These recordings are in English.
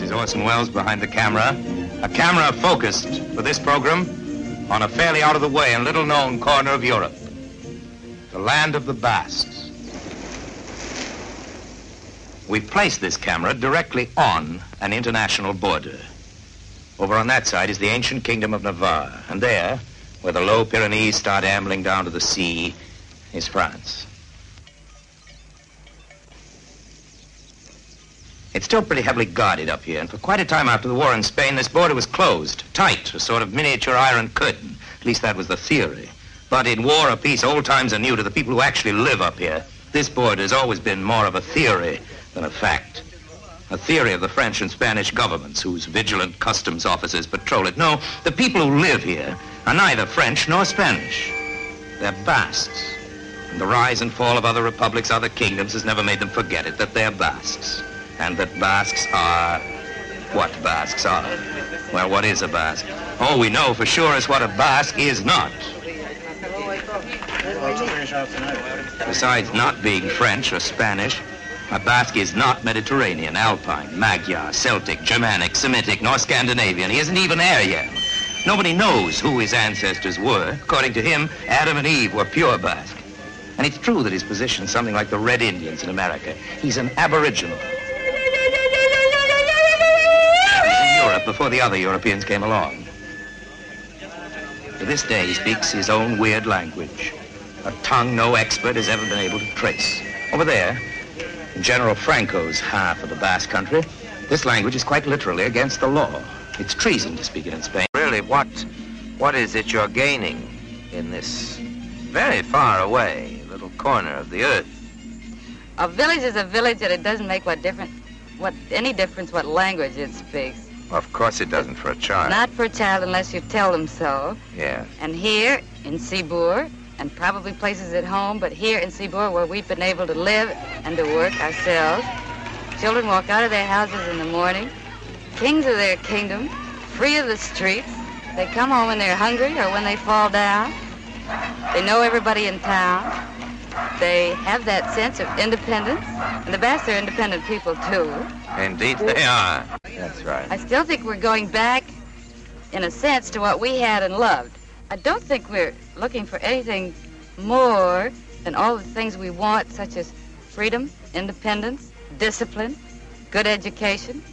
is Orson Welles behind the camera. A camera focused for this program on a fairly out-of-the-way and little-known corner of Europe, the land of the Basques. We placed this camera directly on an international border. Over on that side is the ancient kingdom of Navarre, and there, where the low Pyrenees start ambling down to the sea, is France. It's still pretty heavily guarded up here, and for quite a time after the war in Spain, this border was closed, tight, a sort of miniature iron curtain. At least that was the theory. But in war or peace, old times are new to the people who actually live up here. This border has always been more of a theory than a fact. A theory of the French and Spanish governments, whose vigilant customs officers patrol it. No, the people who live here are neither French nor Spanish. They're Basques. And the rise and fall of other republics, other kingdoms, has never made them forget it, that they're Basques. And that Basques are what Basques are. Well, what is a Basque? All we know for sure is what a Basque is not. Besides not being French or Spanish, a Basque is not Mediterranean, Alpine, Magyar, Celtic, Germanic, Semitic, nor Scandinavian. He isn't even Aryan. Nobody knows who his ancestors were. According to him, Adam and Eve were pure Basque. And it's true that his position's something like the Red Indians in America. He's an aboriginal. Before the other Europeans came along. To this day, he speaks his own weird language, a tongue no expert has ever been able to trace. Over there, in General Franco's half of the Basque Country, this language is quite literally against the law. It's treason to speak it in Spain. Really, what is it you're gaining in this very far away little corner of the earth? A village is a village, and it doesn't make any difference what language it speaks. Well, of course it doesn't for a child. Not for a child unless you tell them so. Yes. And here in Cibourg, and probably places at home, but here in Cibourg where we've been able to live and to work ourselves, children walk out of their houses in the morning, kings of their kingdom, free of the streets. They come home when they're hungry or when they fall down. They know everybody in town. They have that sense of independence, and the Basques are independent people, too. Indeed they are. That's right. I still think we're going back, in a sense, to what we had and loved. I don't think we're looking for anything more than all the things we want, such as freedom, independence, discipline, good education,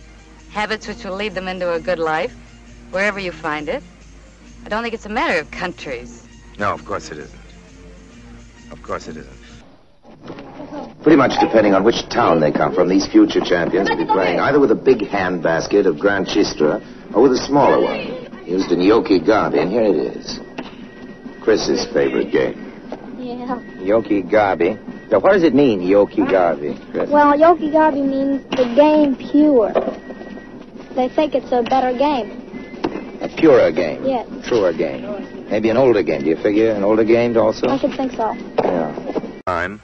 habits which will lead them into a good life, wherever you find it. I don't think it's a matter of countries. No, of course it isn't. Of course it isn't. Pretty much depending on which town they come from, these future champions will be playing either with a big hand basket of Grand Chistra or with a smaller one, used in Yoki Gabi, and here it is. Chris's favorite game. Yeah. Yoki Gabi. Now, what does it mean, Yoki Gabi, Chris? Well, Yoki Gabi means the game pure. They think it's a better game. A purer game? Yes. Truer game. Maybe an older game. Do you figure an older game also? I should think so. Yeah. Time.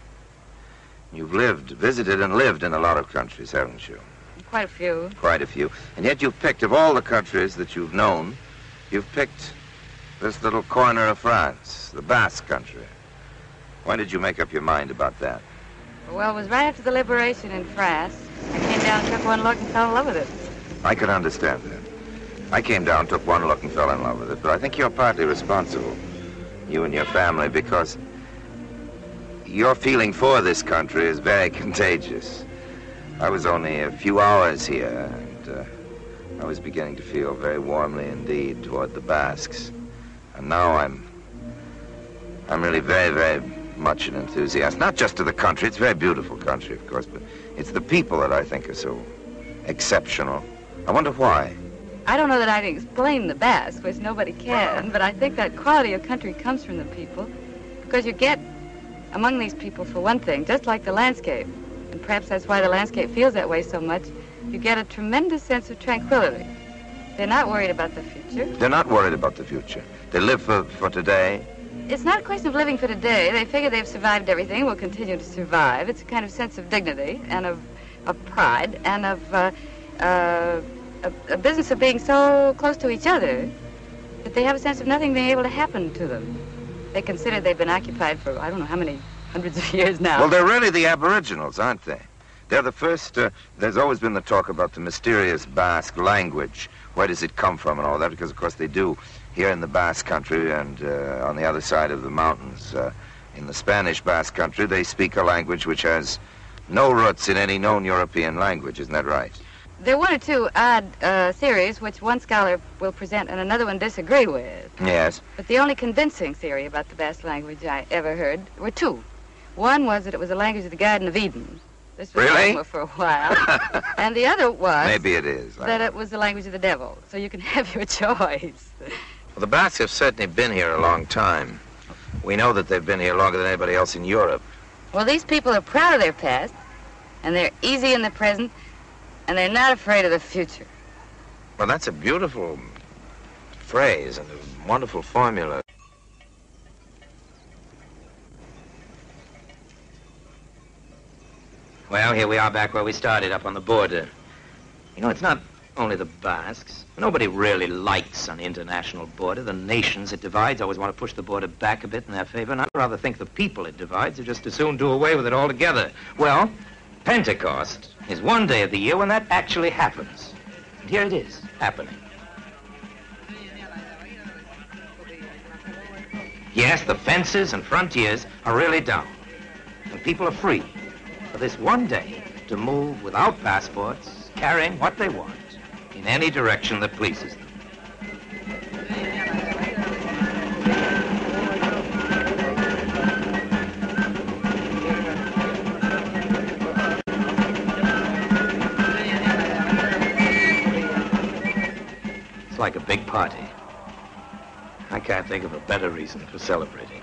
You've visited and lived in a lot of countries, haven't you? Quite a few. Quite a few. And yet you've picked, of all the countries that you've known, you've picked this little corner of France, the Basque Country. When did you make up your mind about that? Well, it was right after the liberation in France. I came down, took one look, and fell in love with it. I can understand that. I came down, took one look, and fell in love with it. But I think you're partly responsible, you and your family, because your feeling for this country is very contagious. I was only a few hours here, and I was beginning to feel very warmly indeed toward the Basques. And now I'm really very, very much an enthusiast. Not just to the country. It's a very beautiful country, of course, but it's the people that I think are so exceptional. I wonder why. I don't know that I can explain the Basque, which nobody can, but I think that quality of country comes from the people, because you get among these people, for one thing, just like the landscape, and perhaps that's why the landscape feels that way so much, you get a tremendous sense of tranquility. They're not worried about the future. They're not worried about the future. They live for today. It's not a question of living for today. They figure they've survived everything, will continue to survive. It's a kind of sense of dignity and of pride and of a business of being so close to each other that they have a sense of nothing being able to happen to them. They consider they've been occupied for I don't know how many hundreds of years now. Well, they're really the aboriginals, aren't they? They're the first, there's always been the talk about the mysterious Basque language. Where does it come from and all that? Because, of course, they do here in the Basque Country and on the other side of the mountains. In the Spanish Basque Country, they speak a language which has no roots in any known European language. Isn't that right? There are one or two odd theories which one scholar will present and another one disagree with. Yes. But the only convincing theory about the Basque language I ever heard were two. One was that it was the language of the Garden of Eden. This was Really? over for a while. And the other was... Maybe it is. That it was the language of the devil. So you can have your choice. Well, the Basques have certainly been here a long time. We know that they've been here longer than anybody else in Europe. Well, these people are proud of their past, and they're easy in the present, and they're not afraid of the future. Well, that's a beautiful phrase and a wonderful formula. Well, here we are back where we started, up on the border. You know, it's not only the Basques. Nobody really likes an international border. The nations it divides always want to push the border back a bit in their favor, and I'd rather think the people it divides would just as soon do away with it altogether. Well, Pentecost is one day of the year when that actually happens. And here it is, happening. Yes, the fences and frontiers are really down, and people are free for this one day to move without passports, carrying what they want in any direction that pleases them. It's like a big party. I can't think of a better reason for celebrating.